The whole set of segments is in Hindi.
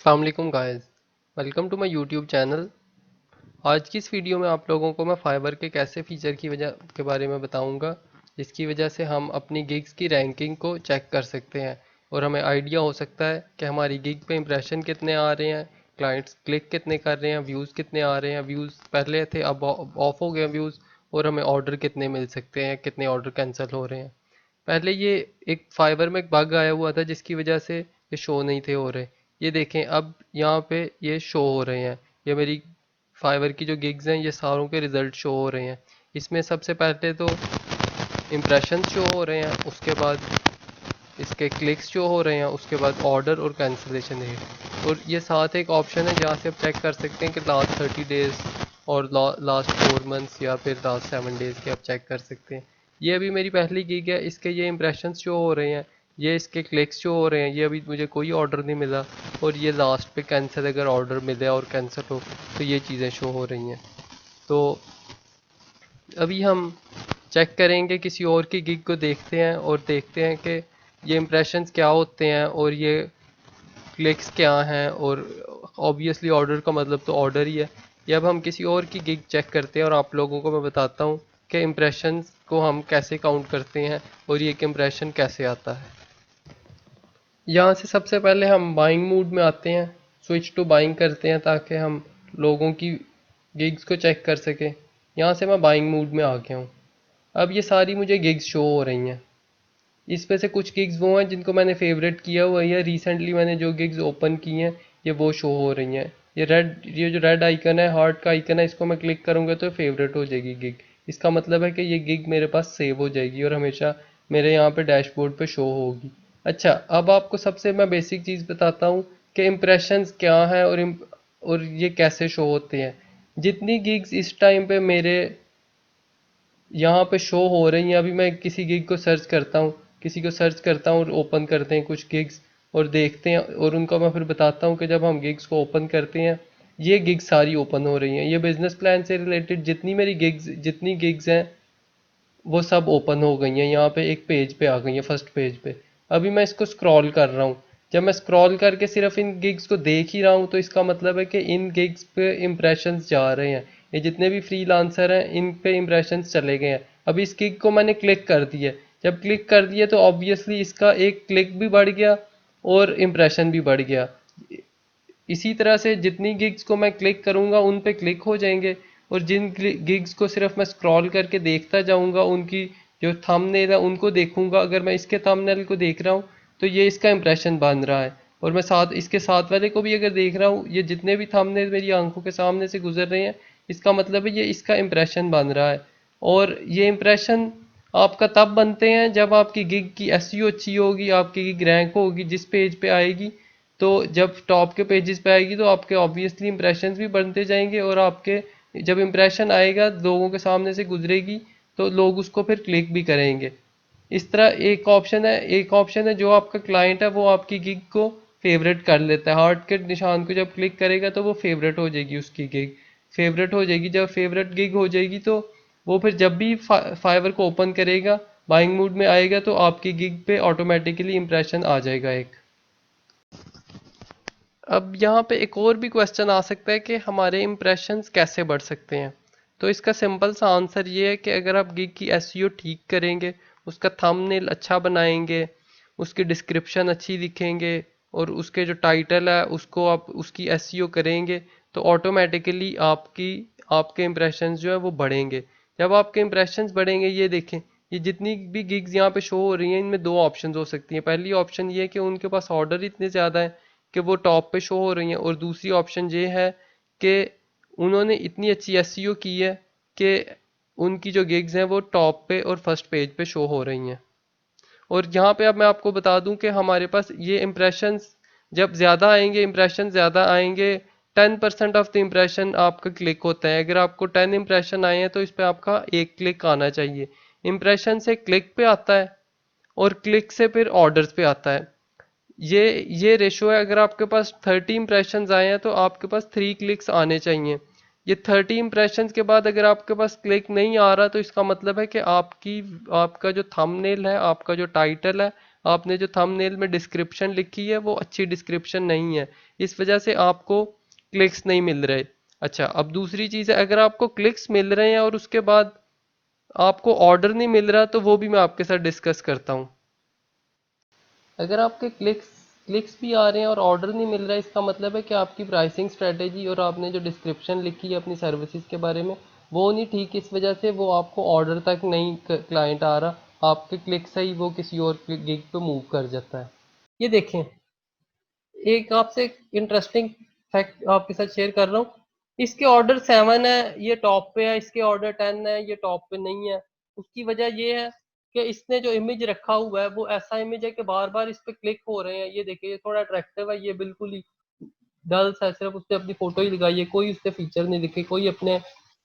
अस्सलाम वालेकुम guys, welcome to my YouTube channel. आज की इस वीडियो में आप लोगों को मैं फाइवर के कैसे फीचर की वजह के बारे में बताऊंगा, जिसकी वजह से हम अपनी गिग्स की रैंकिंग को चेक कर सकते हैं और हमें आइडिया हो सकता है कि हमारी गिग पे इंप्रेशन कितने आ रहे हैं, क्लाइंट्स क्लिक कितने कर रहे हैं, व्यूज़ कितने आ रहे हैं, व्यूज़ पहले थे अब ऑफ हो गए व्यूज़, और हमें ऑर्डर कितने मिल सकते हैं, कितने ऑर्डर कैंसिल हो रहे हैं। पहले ये एक फाइबर में एक बग आया हुआ था जिसकी वजह से ये शो नहीं थे हो रहे। ये देखें, अब यहाँ पे ये शो हो रहे हैं। ये मेरी फाइवर की जो गिग्स हैं ये सारों के रिजल्ट शो हो रहे हैं। इसमें सबसे पहले तो इम्प्रेशन शो हो रहे हैं, उसके बाद इसके क्लिक्स शो हो रहे हैं, उसके बाद ऑर्डर और कैंसिलेशन रेट। और ये साथ एक ऑप्शन है जहाँ से आप चेक कर सकते हैं कि लास्ट 30 डेज और लास्ट 4 मंथ्स या फिर लास्ट 7 डेज के आप चेक कर सकते हैं। ये अभी मेरी पहली गिग है, इसके ये इंप्रेशन शो हो रहे हैं, ये इसके क्लिक्स शो हो रहे हैं। ये अभी मुझे कोई ऑर्डर नहीं मिला, और ये लास्ट पे कैंसिल अगर ऑर्डर मिले और कैंसिल हो तो ये चीज़ें शो हो रही हैं। तो अभी हम चेक करेंगे, किसी और की गिग को देखते हैं और देखते हैं कि ये इम्प्रेशंस क्या होते हैं और ये क्लिक्स क्या हैं, और ऑब्वियसली ऑर्डर का मतलब तो ऑर्डर ही है। ये अब हम किसी और की गिग चेक करते हैं और आप लोगों को मैं बताता हूँ कि इम्प्रेशंस को हम कैसे काउंट करते हैं और ये एक इम्प्रेशन कैसे आता है। यहाँ से सबसे पहले हम बाइंग मूड में आते हैं, स्विच टू बाइंग करते हैं ताकि हम लोगों की गिग्स को चेक कर सकें। यहाँ से मैं बाइंग मूड में आ गया हूँ। अब ये सारी मुझे गिग्स शो हो रही हैं। इसमें से कुछ गिग्स वो हैं जिनको मैंने फेवरेट किया हुआ है, या रिसेंटली मैंने जो गिग्स ओपन की हैं ये वो शो हो रही हैं। ये जो रेड आइकन है, हार्ट का आइकन है, इसको मैं क्लिक करूँगा तो फेवरेट हो जाएगी गिग। इसका मतलब है कि ये गिग मेरे पास सेव हो जाएगी और हमेशा मेरे यहाँ पे डैशबोर्ड पे शो होगी। अच्छा, अब आपको सबसे मैं बेसिक चीज़ बताता हूँ कि इम्प्रेशंस क्या है और ये कैसे शो होते हैं। जितनी गिग्स इस टाइम पे मेरे यहाँ पे शो हो रही हैं, अभी मैं किसी गिग को सर्च करता हूँ, किसी को सर्च करता हूँ और ओपन करते हैं कुछ गिग्स और देखते हैं, और उनको मैं फिर बताता हूँ कि जब हम गिग्स को ओपन करते हैं ये गिग्स सारी ओपन हो रही हैं। ये बिजनेस प्लान से रिलेटेड जितनी गिग्स हैं वो सब ओपन हो गई हैं, यहाँ पे एक पेज पे आ गई हैं, फर्स्ट पेज पे। अभी मैं इसको स्क्रॉल कर रहा हूँ। जब मैं स्क्रॉल करके सिर्फ इन गिग्स को देख ही रहा हूँ तो इसका मतलब है कि इन गिग्स पे इम्प्रेशंस जा रहे हैं। ये जितने भी फ्रीलांसर हैं इन पे इम्प्रेशंस चले गए हैं। अभी इस गिग को मैंने क्लिक कर दिया। जब क्लिक कर दिया तो ऑब्वियसली इसका एक क्लिक भी बढ़ गया और इम्प्रेशन भी बढ़ गया। इसी तरह से जितनी गिग्स को मैं क्लिक करूंगा उन पे क्लिक हो जाएंगे, और जिन गिग्स को सिर्फ मैं स्क्रॉल करके देखता जाऊंगा उनकी जो थंबनेल है उनको देखूंगा। अगर मैं इसके थंबनेल को देख रहा हूँ तो ये इसका इंप्रेशन बन रहा है, और मैं साथ इसके साथ वाले को भी अगर देख रहा हूँ, ये जितने भी थंबनेल मेरी आंखों के सामने से गुजर रहे हैं इसका मतलब है ये इसका इंप्रेशन बन रहा है। और ये इंप्रेशन आपका तब बनते हैं जब आपकी गिग की एसईओ अच्छी होगी, आपकी गिग रैंक होगी, जिस पेज पे आएगी तो जब टॉप के पेजेस पे आएगी तो आपके ऑब्वियसली इंप्रेशंस भी बनते जाएंगे, और आपके जब इंप्रेशन आएगा लोगों के सामने से गुजरेगी तो लोग उसको फिर क्लिक भी करेंगे। इस तरह एक ऑप्शन है जो आपका क्लाइंट है वो आपकी गिग को फेवरेट कर लेता है। हार्ट के निशान को जब क्लिक करेगा तो वो फेवरेट हो जाएगी, उसकी गिग फेवरेट हो जाएगी। जब फेवरेट गिग हो जाएगी तो वो फिर जब भी फाइवर को ओपन करेगा, बाइंग मूड में आएगा, तो आपकी गिग पे ऑटोमेटिकली इंप्रेशन आ जाएगा एक। अब यहाँ पे एक और भी क्वेश्चन आ सकता है कि हमारे इम्प्रेशंस कैसे बढ़ सकते हैं। तो इसका सिंपल सा आंसर ये है कि अगर आप गिग की एसईओ ठीक करेंगे, उसका थंबनेल अच्छा बनाएंगे, उसकी डिस्क्रिप्शन अच्छी लिखेंगे, और उसके जो टाइटल है उसको आप उसकी एसईओ करेंगे, तो ऑटोमेटिकली आपके इम्प्रेशंस जो है वो बढ़ेंगे। जब आपके इम्प्रेशंस बढ़ेंगे, ये देखें, ये जितनी भी गिग्स यहाँ पे शो हो रही हैं इनमें दो ऑप्शन हो सकती हैं। पहली ऑप्शन ये है कि उनके पास ऑर्डर इतने ज़्यादा हैं कि वो टॉप पे शो हो रही हैं, और दूसरी ऑप्शन ये है कि उन्होंने इतनी अच्छी एसईओ की है कि उनकी जो गिग्स हैं वो टॉप पे और फर्स्ट पेज पे शो हो रही हैं। और यहाँ पे अब मैं आपको बता दूं कि हमारे पास ये इम्प्रेशंस जब ज़्यादा आएंगे, इम्प्रेशन ज़्यादा आएंगे, 10% ऑफ द इम्प्रेशन आपका क्लिक होता है। अगर आपको 10 इम्प्रेशन आए हैं तो इस पर आपका एक क्लिक आना चाहिए। इम्प्रेशन से क्लिक पे आता है और क्लिक से फिर ऑर्डर्स पे आता है। ये रेशो है। अगर आपके पास 30 इंप्रेशंस आए हैं तो आपके पास 3 क्लिक्स आने चाहिए। ये 30 इंप्रेशंस के बाद अगर आपके पास क्लिक नहीं आ रहा तो इसका मतलब है कि आपका जो थंबनेल है, आपका जो टाइटल है, आपने जो थंबनेल में डिस्क्रिप्शन लिखी है वो अच्छी डिस्क्रिप्शन नहीं है, इस वजह से आपको क्लिक्स नहीं मिल रहे। अच्छा, अब दूसरी चीज़ है, अगर आपको क्लिक्स मिल रहे हैं और उसके बाद आपको ऑर्डर नहीं मिल रहा, तो वो भी मैं आपके साथ डिस्कस करता हूँ। अगर आपके क्लिक्स क्लिक्स भी आ रहे हैं और ऑर्डर नहीं मिल रहा है, इसका मतलब है कि आपकी प्राइसिंग स्ट्रेटेजी और आपने जो डिस्क्रिप्शन लिखी है अपनी सर्विसेज के बारे में वो नहीं ठीक, इस वजह से वो आपको ऑर्डर तक नहीं क्लाइंट आ रहा, आपके क्लिक से ही वो किसी और गिग पे मूव कर जाता है। ये देखें, एक आपसे इंटरेस्टिंग फैक्ट आपके साथ शेयर कर रहा हूँ। इसके ऑर्डर 7 है, ये टॉप पे है, इसके ऑर्डर 10 है, ये टॉप पे नहीं है। उसकी वजह ये है कि इसने जो इमेज रखा हुआ है वो ऐसा इमेज है कि बार बार इस पे क्लिक हो रहे हैं। ये देखिए, ये थोड़ा अट्रैक्टिव है, ये बिल्कुल ही डल सा, सिर्फ उसने अपनी फोटो ही लगाई है, कोई उसने फीचर नहीं दिखे, कोई अपने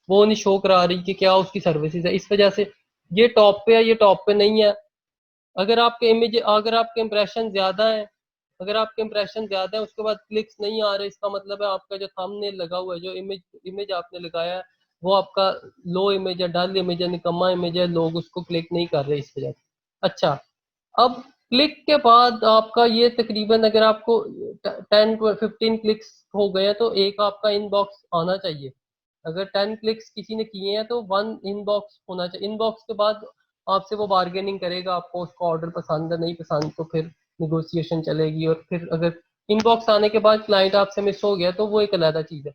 वो नहीं शो करा रही कि क्या उसकी सर्विसेज है। इस वजह से ये टॉप पे है, ये टॉप पे नहीं है। अगर आपके इंप्रेशन ज्यादा है, अगर आपके इंप्रेशन ज्यादा है उसके बाद क्लिक्स नहीं आ रहे, इसका मतलब है आपका जो थंबनेल लगा हुआ है, जो इमेज इमेज आपने लगाया है, वो आपका लो इमेज है, डल इमेज है, निकम्मा इमेज है, लोग उसको क्लिक नहीं कर रहे इस वजह से। अच्छा, अब क्लिक के बाद आपका ये तकरीबन, अगर आपको 10 to 15 क्लिक्स हो गए हैं तो एक आपका इनबॉक्स आना चाहिए। अगर 10 क्लिक्स किसी ने किए हैं तो 1 इनबॉक्स होना चाहिए। इनबॉक्स के बाद आपसे वो बार्गेनिंग करेगा, आपको उसका ऑर्डर पसंद है नहीं पसंद तो फिर निगोशिएशन चलेगी, और फिर अगर इनबॉक्स आने के बाद क्लाइंट आपसे मिस हो गया तो वो एक अलग चीज़ है।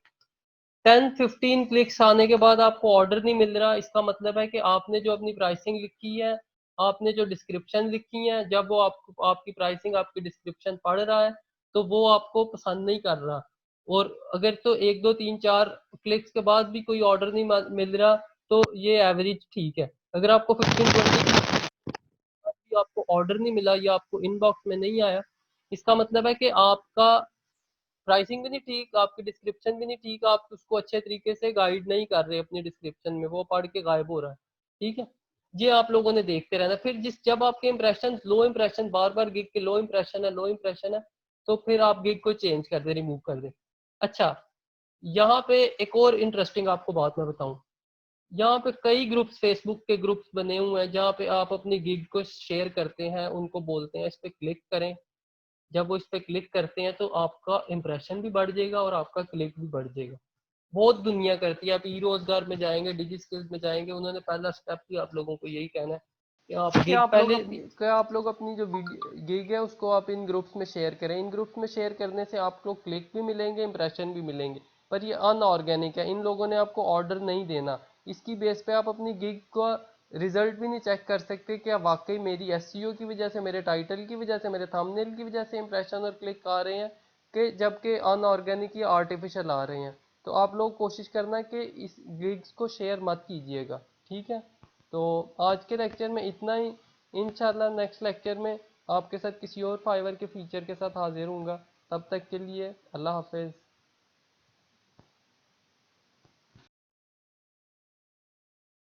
10-15 क्लिक्स आने के बाद आपको ऑर्डर नहीं मिल रहा, इसका मतलब है कि आपने जो अपनी प्राइसिंग लिखी है, आपने जो डिस्क्रिप्शन लिखी है, जब वो आपको आपकी प्राइसिंग आपकी डिस्क्रिप्शन पढ़ रहा है तो वो आपको पसंद नहीं कर रहा। और अगर तो 1 2 3 4 क्लिक्स के बाद भी कोई ऑर्डर नहीं मिल रहा तो ये एवरेज ठीक है। अगर आपको 15-20 भी आपको ऑर्डर नहीं मिला या आपको इनबॉक्स में नहीं आया, इसका मतलब है कि आपका प्राइसिंग भी नहीं ठीक, आपकी डिस्क्रिप्शन भी नहीं ठीक, आप उसको अच्छे तरीके से गाइड नहीं कर रहे अपनी डिस्क्रिप्शन में, वो पढ़ के गायब हो रहा है। ठीक है, ये आप लोगों ने देखते रहना। फिर जब आपके इंप्रेशन लो, इंप्रेशन बार बार गिग के लो इंप्रेशन है, लो इंप्रेशन है, तो फिर आप गिग को चेंज कर दे, रिमूव कर दे। अच्छा, यहाँ पे एक और इंटरेस्टिंग आपको बात मैं बताऊं, यहाँ पे कई ग्रुप्स, फेसबुक के ग्रुप्स बने हुए हैं जहाँ पे आप अपनी गिग को शेयर करते हैं, उनको बोलते हैं इस पे क्लिक करें। जब वो इस पे क्लिक करते हैं तो आपका इंप्रेशन भी बढ़ जाएगा और आपका क्लिक भी बढ़ जाएगा। बहुत दुनिया करती है। आप ई रोजगार में जाएंगे, डिजी स्किल्स में जाएंगे, उन्होंने पहला स्टेप ही आप लोगों को यही कहना है कि आप गिग पहले क्या आप लोग अपनी जो गिग है उसको आप इन ग्रुप्स में शेयर करें। इन ग्रुप्स में शेयर करने से आप लोग क्लिक भी मिलेंगे, इंप्रेशन भी मिलेंगे, पर ये अनऑर्गेनिक है, इन लोगों ने आपको ऑर्डर नहीं देना। इसकी बेस पे आप अपनी गिग का रिजल्ट भी नहीं चेक कर सकते क्या वाकई मेरी एसईओ की वजह से, मेरे टाइटल की वजह से, मेरे थंबनेल की वजह से इंप्रेशन और क्लिक आ रहे हैं, कि जबकि अनऑर्गेनिक या आर्टिफिशियल आ रहे हैं। तो आप लोग कोशिश करना कि इस गिग्स को शेयर मत कीजिएगा। ठीक है, तो आज के लेक्चर में इतना ही। इंशाल्लाह नेक्स्ट लेक्चर में आपके साथ किसी और फाइवर के फीचर के साथ हाजिर होऊंगा। तब तक के लिए अल्लाह हाफिज़।